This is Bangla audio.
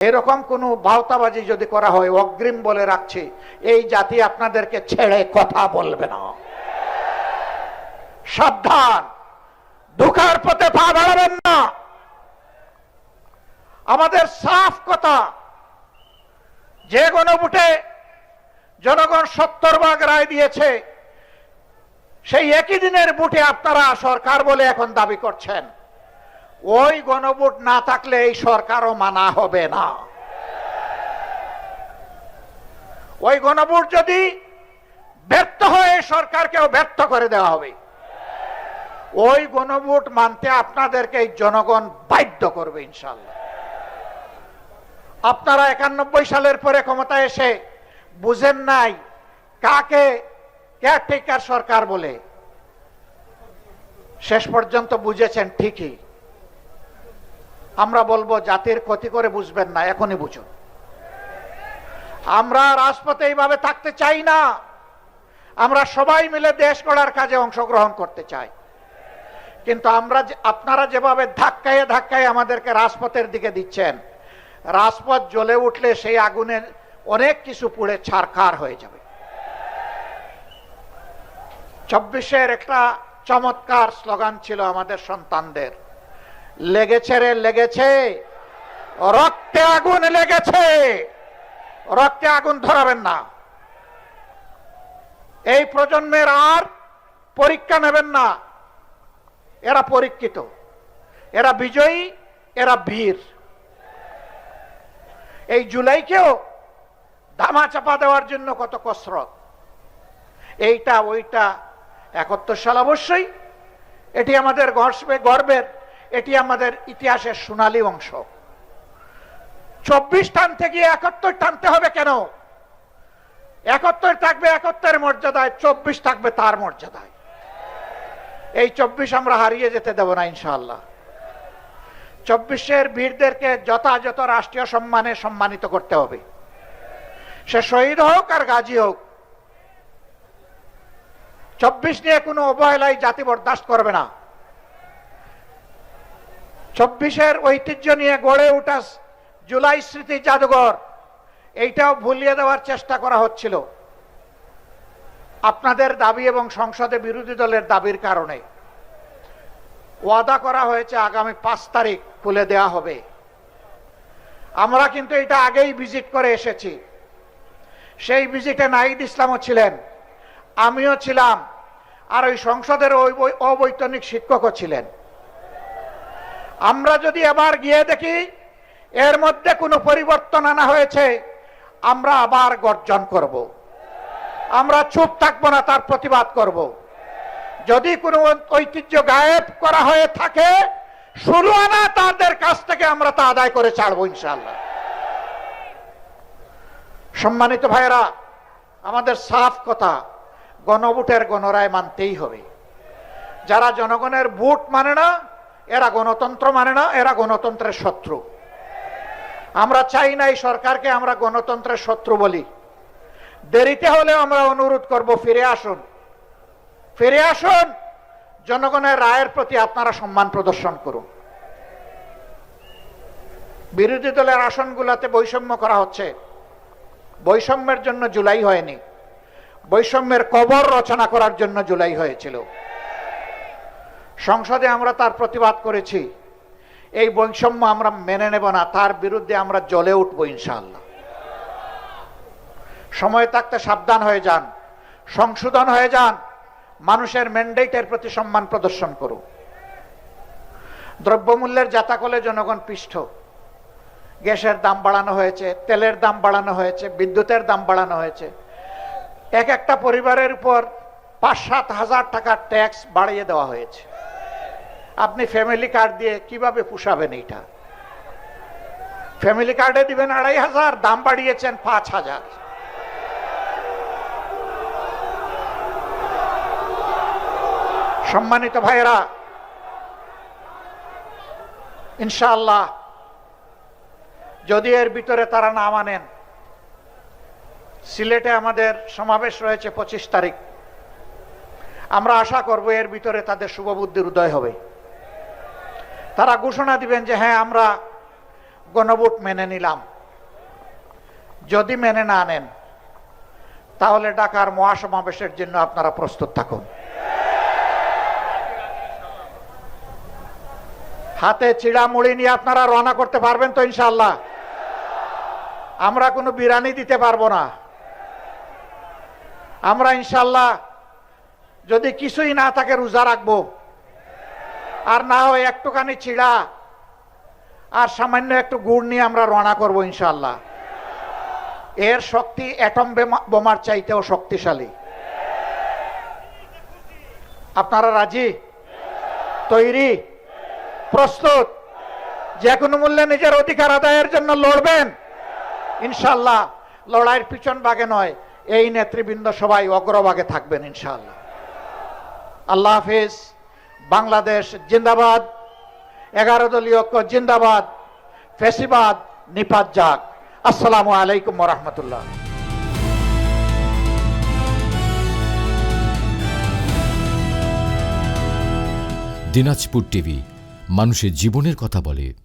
এরকম কোনো ভাওতাবাজি যদি করা হয়, অগ্রিম বলে রাখছি, এই জাতি আপনাদেরকে ছেড়ে কথা বলবে না। সাবধান, ধোঁকার পথে পা বাড়াবেন না। আমাদের সাফ কথা, যে গণভোটে জনগণ 70 ভাগ রায় দিয়েছে, সেই একই দিনের ভোটে আপনারা সরকার বলে এখন দাবি করছেন। ওই গণভোট না থাকলে এই সরকারও মানা হবে না। ওই গণভোট যদি ব্যর্থ হয়, সরকারকেও ব্যর্থ করে দেওয়া হবে। ওই গণভোট মানতে আপনাদেরকে এই জনগণ বাধ্য করবে ইনশাআল্লাহ। আপনারা 91 সালের পরে ক্ষমতায় এসে বুঝেন নাই কাকে কেয়ারটেকার সরকার বলে। শেষ পর্যন্ত বুঝেছেন ঠিকই। আমরা বলবো জাতির ক্ষতি করে বুঝবেন না, এখনই বুঝুন। আমরা রাজপথে এইভাবে থাকতে চাই না। আমরা সবাই মিলে দেশ গড়ার কাজে অংশগ্রহণ করতে চাই। কিন্তু আপনারা যেভাবে ধাক্কায় ধাক্কায় আমাদেরকে রাজপথের দিকে দিচ্ছেন, রাজপথ জ্বলে উঠলে সেই আগুনের অনেক কিছু পুড়ে ছারখার হয়ে যাবে। 24-এর একটা চমৎকার স্লোগান ছিল আমাদের সন্তানদের, লেগেছে রে লেগেছে, রক্তে আগুন লেগেছে, রক্তে আগুন ধরাবেন না। এই প্রজন্মের আর পরীক্ষা নেবেন না। এরা পরীক্ষিত, এরা বিজয়ী, এরা বীর। এই জুলাইকেও ধামা চাপা দেওয়ার জন্য কত কসরত, এইটা ওইটা। 71 সাল অবশ্যই এটি আমাদের গর্বের, এটি আমাদের ইতিহাসের সোনালী অংশ। 24 টানতে গিয়ে 71 টানতে হবে কেন? 71 থাকবে 71-এর মর্যাদায়, 24 থাকবে তার মর্যাদায়। এই 24 আমরা হারিয়ে যেতে দেব না ইনশাআল্লাহ। 24-এর বীরদেরকে যথাযথ রাষ্ট্রীয় সম্মানে সম্মানিত করতে হবে। সে শহীদ হোক আর গাজী হোক, 24 নিয়ে কোনো অবহেলায় জাতি বরদাস্ত করবে না। 24-এর ঐতিহ্য নিয়ে গড়ে ওঠা জুলাই স্মৃতি জাদুঘর, এইটাও ভুলিয়ে দেওয়ার চেষ্টা করা হচ্ছিল আপনাদের দাবি এবং সংসদে বিরোধী দলের দাবির কারণে। ওয়াদা করা হয়েছে আগামী 5 তারিখ খুলে দেওয়া হবে। আমরা কিন্তু এটা আগেই ভিজিট করে এসেছি। সেই ভিজিটে নাহিদ ইসলামও ছিলেন, আমিও ছিলাম, আর ওই সংসদের অবৈতনিক শিক্ষকও ছিলেন। আমরা যদি আবার গিয়ে দেখি এর মধ্যে কোনো পরিবর্তন আনা হয়েছে, আমরা আবার গর্জন করব। আমরা চুপ থাকবো না, তার প্রতিবাদ করব। যদি কোনো ঐতিহ্য গায়েব করা হয়ে থাকে, 16 আনা তাদের কাছ থেকে আমরা তা আদায় করে ছাড়বো ইনশাআল্লাহ। সম্মানিত ভাইরা, আমাদের সাফ কথা, গণভোটের গণরায় মানতেই হবে। যারা জনগণের ভোট মানে না, এরা গণতন্ত্র মানে না, এরা গণতন্ত্রের শত্রু। আমরা চাই না এই সরকারকে আমরা গণতন্ত্রের শত্রু বলি। দেরিতে হলেও আমরা অনুরোধ করব, ফিরে আসুন, ফিরে আসুন। জনগণের রায়ের প্রতি আপনারা সম্মান প্রদর্শন করুন। বিরোধী দলের আসনগুলোতে বৈষম্য করা হচ্ছে। বৈষম্যের জন্য জুলাই হয়নি, বৈষম্যের কবর রচনা করার জন্য জুলাই হয়েছিল। সংসদে আমরা তার প্রতিবাদ করেছি। এই বৈষম্য আমরা মেনে নেব না, তার বিরুদ্ধে আমরা জ্বলে উঠবো ইনশাআল্লাহ। সময় থাকতে সাবধান হয়ে যান, সংশোধন হয়ে যান, মানুষের ম্যান্ডেটের প্রতি সম্মান প্রদর্শন করুন। দ্রব্যমূল্যের জাতাকলে জনগণ পিষ্ট। গ্যাসের দাম বাড়ানো হয়েছে, তেলের দাম বাড়ানো হয়েছে, বিদ্যুতের দাম বাড়ানো হয়েছে। এক একটা পরিবারের উপর 5-7 হাজার টাকার ট্যাক্স বাড়িয়ে দেওয়া হয়েছে। আপনি ফ্যামিলি কার্ড দিয়ে কিভাবে পুষাবেন? এইটা ফ্যামিলি কার্ডে দিবেন 2500, দাম বাড়িয়েছেন 5000। সম্মানিত ভাইয়েরা, ইনশাআল্লাহ যদি এর ভিতরে তারা না মানেন, সিলেটে আমাদের সমাবেশ রয়েছে 25 তারিখ। আমরা আশা করব এর ভিতরে তাদের শুভবুদ্ধির উদয় হবে। তারা ঘোষণা দিবেন যে হ্যাঁ, আমরা গণভোট মেনে নিলাম। যদি মেনে না নেন তাহলে ঢাকার মহাসমাবেশের জন্য আপনারা প্রস্তুত থাকুন। হাতে চিড়া মুড়ি নিয়ে আপনারা রওনা করতে পারবেন তো ইনশাআল্লাহ? আমরা কোনো বিরানি দিতে পারবো না। আমরা ইনশাআল্লাহ যদি কিছুই না থাকে রোজা রাখবো, আর না হয় একটুখানি চিড়া আর সামান্য একটু গুড় নিয়ে আমরা রওনা করব ইনশাআল্লাহ। এর শক্তি অ্যাটম বোমার চাইতেও শক্তিশালী। আপনারা রাজি, তৈরি, প্রস্তুত? যে কোনো মূল্যে নিজের অধিকার আদায়ের জন্য লড়বেন ইনশাআল্লাহ। লড়াইয়ের পিছন ভাগে নয়, এই নেতৃবৃন্দ সবাই অগ্রভাগে থাকবেন ইনশাআল্লাহ। আল্লাহ হাফিজ। বাংলাদেশ জিন্দাবাদ। 11 দলীয় ঐক্য জিন্দাবাদ। ফেসিবাদ নিপাত যাক। আসসালামু আলাইকুম ওয়া রাহমাতুল্লাহ। দিনাজপুর টিভি, মানুষের জীবনের কথা বলে।